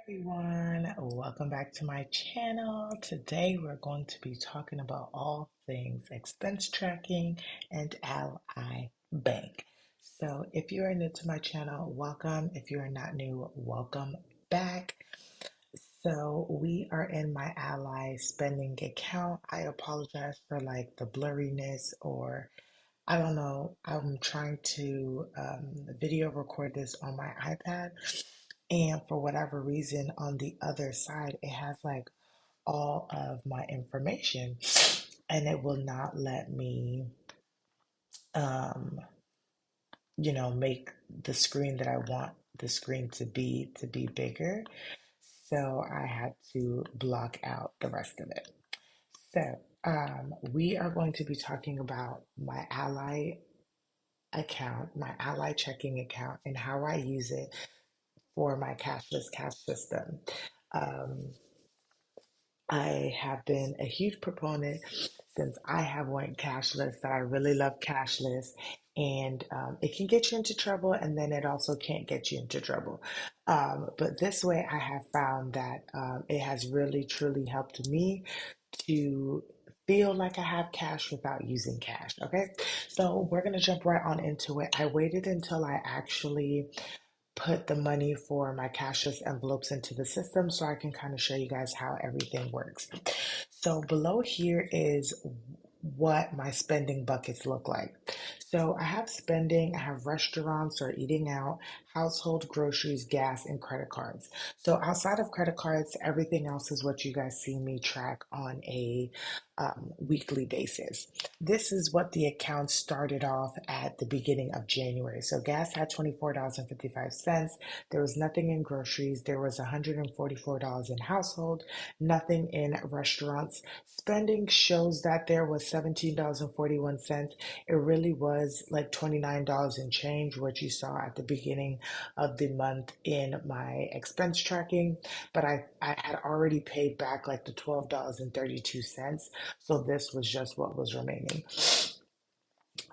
Everyone, welcome back to my channel. Today we're going to be talking about all things expense tracking and Ally Bank. So if you are new to my channel, welcome. If you are not new, welcome back. So we are in my Ally spending account. I apologize for like the blurriness or I don't know. I'm trying to video record this on my iPad, and for whatever reason, on the other side, it has like all of my information, and it will not let me, um, make the screen that I want the screen to be bigger. So I had to block out the rest of it. So we are going to be talking about my Ally account, my Ally checking account, and how I use it for my cashless cash system. Um, I have been a huge proponent since I have went cashless that I really love cashless, and it can get you into trouble, and then it also can't get you into trouble. But this way, I have found that it has really truly helped me to feel like I have cash without using cash. Okay, so we're gonna jump right on into it. I waited until I actually put the money for my cashless envelopes into the system so I can kind of show you guys how everything works. So below here is what my spending buckets look like. So I have spending, I have restaurants or eating out, household, groceries, gas, and credit cards. So outside of credit cards, everything else is what you guys see me track on a weekly basis. This is what the account started off at the beginning of January. So gas had $24.55. There was nothing in groceries. There was $144 in household, nothing in restaurants. Spending shows that there was $17.41. It really was like $29 and change, what you saw at the beginning of the month in my expense tracking. But I had already paid back like the $12.32. So this was just what was remaining.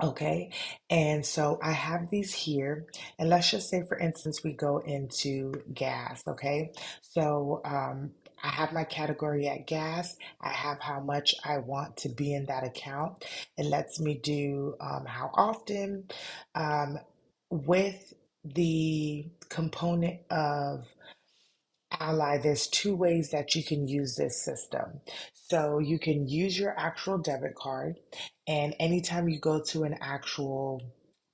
Okay, and so I have these here, and let's just say, for instance, we go into gas. Okay, so I have my category at gas. I have how much I want to be in that account. It lets me do how often, um, with the component of Ally, there's two ways that you can use this system. So you can use your actual debit card, and anytime you go to an actual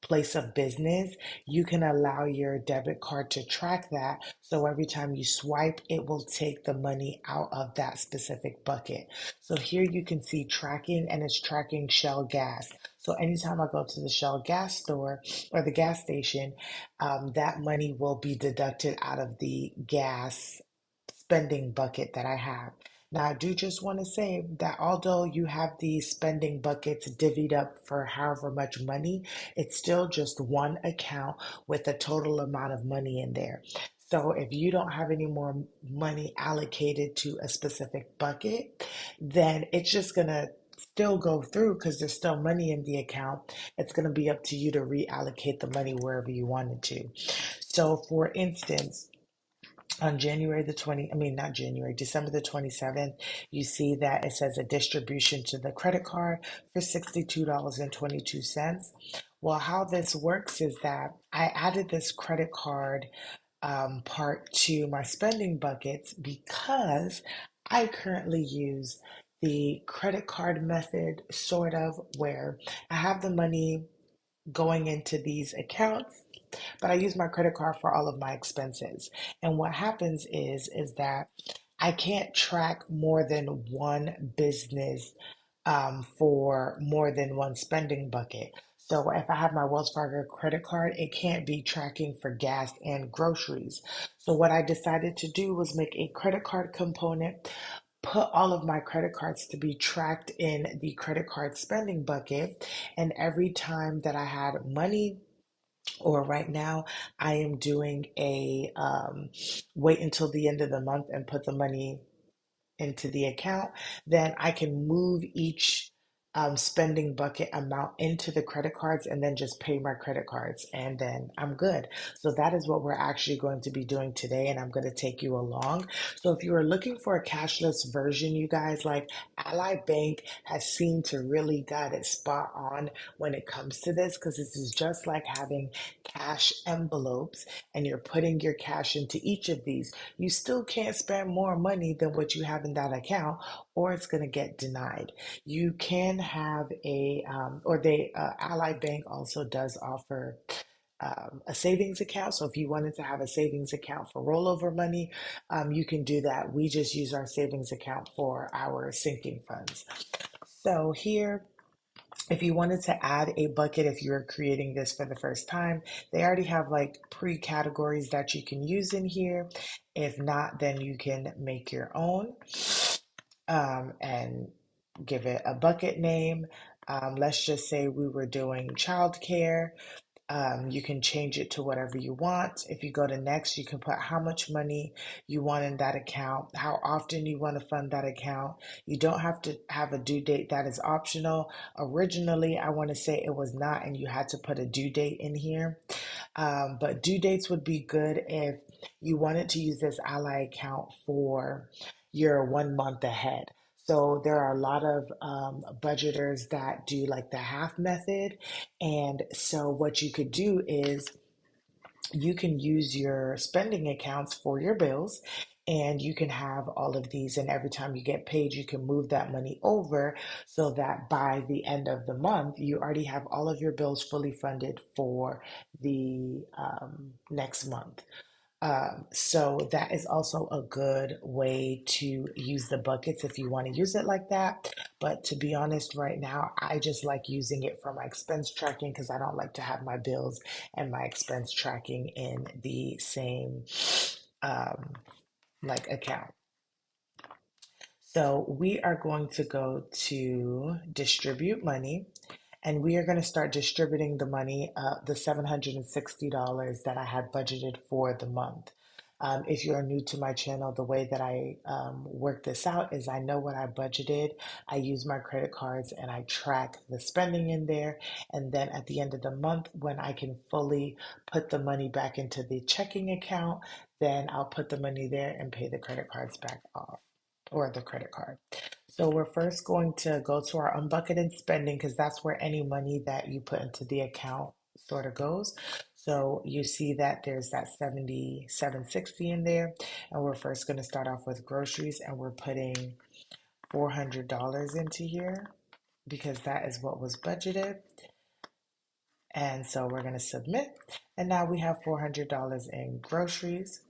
place of business, you can allow your debit card to track that. So every time you swipe, it will take the money out of that specific bucket. So here you can see tracking, and it's tracking Shell gas. So anytime I go to the Shell gas store or the gas station, that money will be deducted out of the gas spending bucket that I have. Now, I do just want to say that although you have these spending buckets divvied up for however much money, it's still just one account with a total amount of money in there. So if you don't have any more money allocated to a specific bucket, then it's just going to still go through because there's still money in the account. It's going to be up to you to reallocate the money wherever you wanted to. So, for instance, on January the 20, I mean, not January, December the 27th, you see that it says a distribution to the credit card for $62.22. Well, how this works is that I added this credit card part to my spending buckets because I currently use the credit card method, sort of, where I have the money going into these accounts, but I use my credit card for all of my expenses. And what happens is that I can't track more than one business for more than one spending bucket. So if I have my Wells Fargo credit card, it can't be tracking for gas and groceries. So what I decided to do was make a credit card component, put all of my credit cards to be tracked in the credit card spending bucket. And every time that I had money, or right now, I am doing a wait until the end of the month and put the money into the account, then I can move each spending bucket amount into the credit cards and then just pay my credit cards and then I'm good. So that is what we're actually going to be doing today, and I'm going to take you along. So if you are looking for a cashless version, you guys, like Ally Bank has seemed to really got it spot on when it comes to this, because this is just like having cash envelopes and you're putting your cash into each of these. You still can't spend more money than what you have in that account, or it's going to get denied. You can have or Ally Bank also does offer a savings account. So if you wanted to have a savings account for rollover money, you can do that. We just use our savings account for our sinking funds. So here, if you wanted to add a bucket, if you're creating this for the first time, they already have like pre-categories that you can use in here. If not, then you can make your own and give it a bucket name. Let's just say we were doing childcare. You can change it to whatever you want. If you go to next, you can put how much money you want in that account, how often you want to fund that account. You don't have to have a due date, that is optional. Originally, I want to say it was not, and you had to put a due date in here. But due dates would be good if you wanted to use this Ally account for your 1 month ahead. So there are a lot of budgeters that do like the half method. And so what you could do is you can use your spending accounts for your bills, and you can have all of these, and every time you get paid you can move that money over, so that by the end of the month you already have all of your bills fully funded for the next month. So that is also a good way to use the buckets if you want to use it like that. But to be honest, right now, I just like using it for my expense tracking, because I don't like to have my bills and my expense tracking in the same um, like account. So we are going to go to distribute money, and we are going to start distributing the money, the $760 that I had budgeted for the month. If you're new to my channel, the way that I work this out is I know what I budgeted. I use my credit cards and I track the spending in there. And then at the end of the month, when I can fully put the money back into the checking account, then I'll put the money there and pay the credit cards back off, or the credit card. So we're first going to go to our unbucketed spending, because that's where any money that you put into the account sort of goes. So you see that there's that 7760 in there. And we're first going to start off with groceries, and we're putting $400 into here because that is what was budgeted. And so we're going to submit. And now we have $400 in groceries.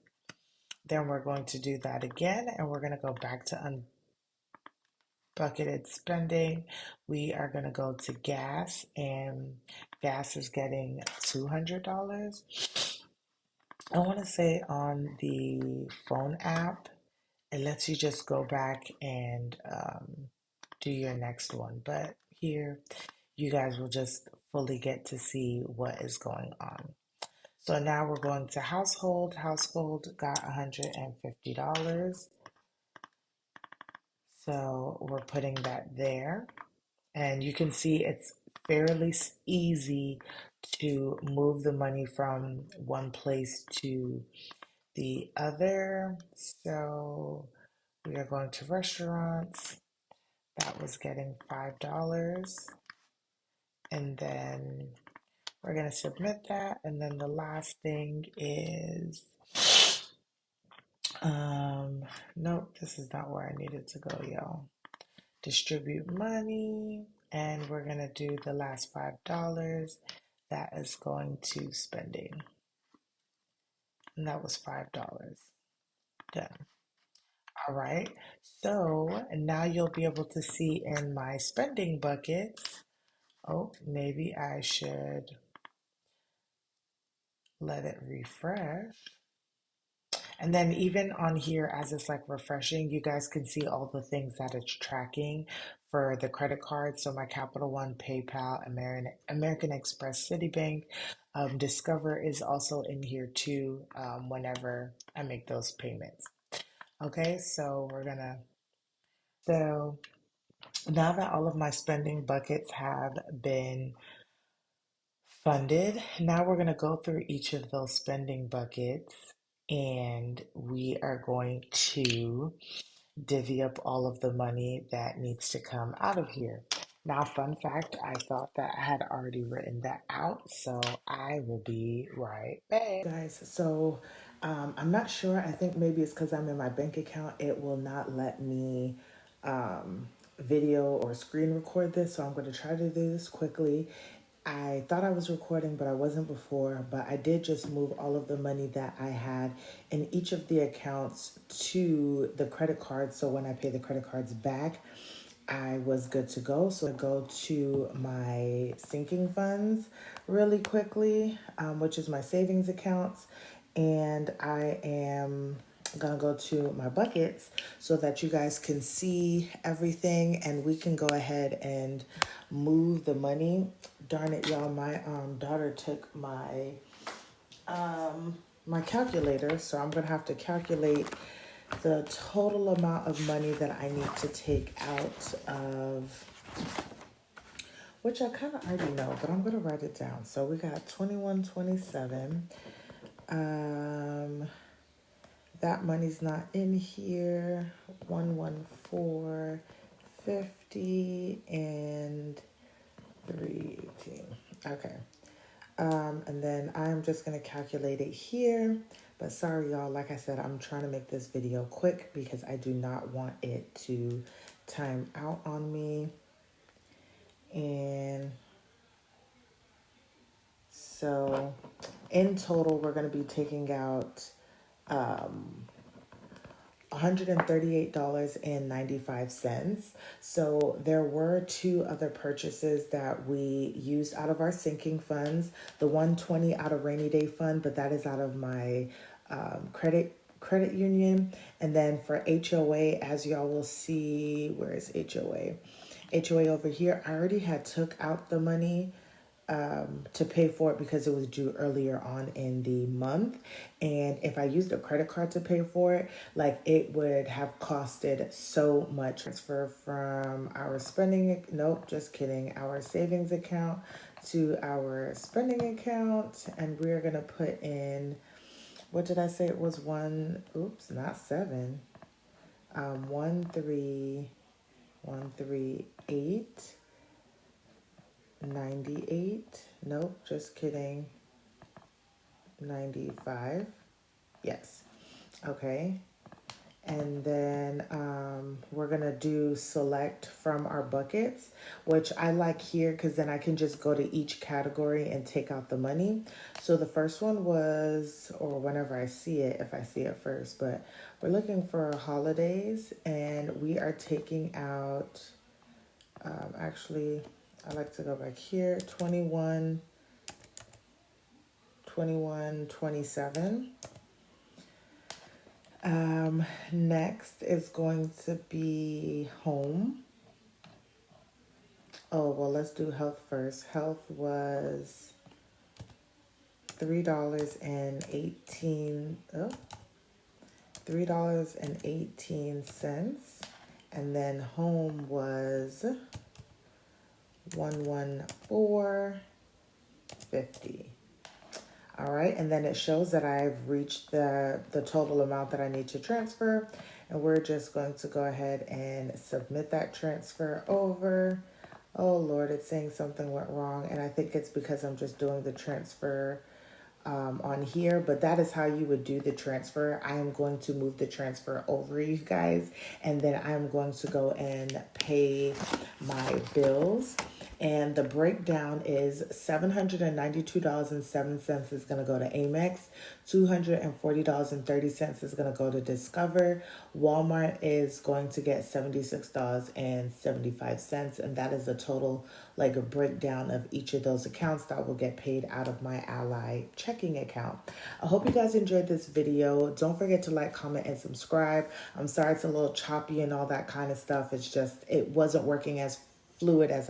Then we're going to do that again, and we're going to go back to unbucketed spending. We are going to go to gas, and gas is getting $200. I want to say on the phone app, it lets you just go back and do your next one. But here, you guys will just fully get to see what is going on. So now we're going to household. Household got $150. So we're putting that there. And you can see it's fairly easy to move the money from one place to the other. So we are going to restaurants. That was getting $5. And then we're going to submit that. And then the last thing is, nope, this is not where I needed to go, y'all. Distribute money. And we're going to do the last $5. That is going to spending. And that was $5. Done. All right. So now you'll be able to see in my spending buckets. Oh, maybe I should let it refresh. And then even on here, as it's like refreshing, you guys can see all the things that it's tracking for the credit card. So my Capital One, PayPal, American Express, Citibank, Discover is also in here too, whenever I make those payments. Okay, so we're gonna, so Now that all of my spending buckets have been funded, now we're going to go through each of those spending buckets and we are going to divvy up all of the money that needs to come out of here. Now, fun fact, I thought that I had already written that out, so I will be right back. Guys, so I'm not sure. I think maybe it's because I'm in my bank account. It will not let me video or screen record this, so I'm going to try to do this quickly. I thought I was recording, but I wasn't before. But I did just move all of the money that I had in each of the accounts to the credit card. So when I pay the credit cards back, I was good to go. So I go to my sinking funds really quickly, which is my savings accounts. And I am gonna go to my buckets so that you guys can see everything and we can go ahead and move the money. Darn it, y'all, my daughter took my calculator, so I'm gonna have to calculate the total amount of money that I need to take out of, which I kind of already know, but I'm gonna write it down. So we got 2127. That money's not in here. 11450 and 318. Okay. And then I'm just gonna calculate it here. But sorry, y'all, like I said, I'm trying to make this video quick because I do not want it to time out on me. And so in total, we're gonna be taking out $138.95. So there were two other purchases that we used out of our sinking funds. The 120 out of rainy day fund, but that is out of my credit union. And then for HOA, as y'all will see, where is HOA? HOA over here. I already had took out the money to pay for it because it was due earlier on in the month. And if I used a credit card to pay for it, like it would have costed so much. Transfer from our nope, just kidding, our savings account to our spending account. And we're going to put in, what did I say? It was not seven. 13138. 98. Nope, just kidding. 95. Yes. Okay. And then we're going to do select from our buckets, which I like here because then I can just go to each category and take out the money. So the first one was, or whenever I see it, if I see it first, but we're looking for holidays and we are taking out, actually, I like to go back here, 27. Next is going to be home. Oh, well, let's do health first. Health was $3.18. And then home was 11450. All right, and then it shows that I've reached the total amount that I need to transfer, and we're just going to go ahead and submit that transfer over. Oh Lord, it's saying something went wrong, and I think it's because I'm just doing the transfer on here, but that is how you would do the transfer. I am going to move the transfer over, you guys, and then I'm going to go and pay my bills. And the breakdown is $792.07 is going to go to Amex. $240.30 is going to go to Discover. Walmart is going to get $76.75. And that is the total, like a breakdown of each of those accounts that will get paid out of my Ally checking account. I hope you guys enjoyed this video. Don't forget to like, comment, and subscribe. I'm sorry it's a little choppy and all that kind of stuff. It's just, it wasn't working as fluid as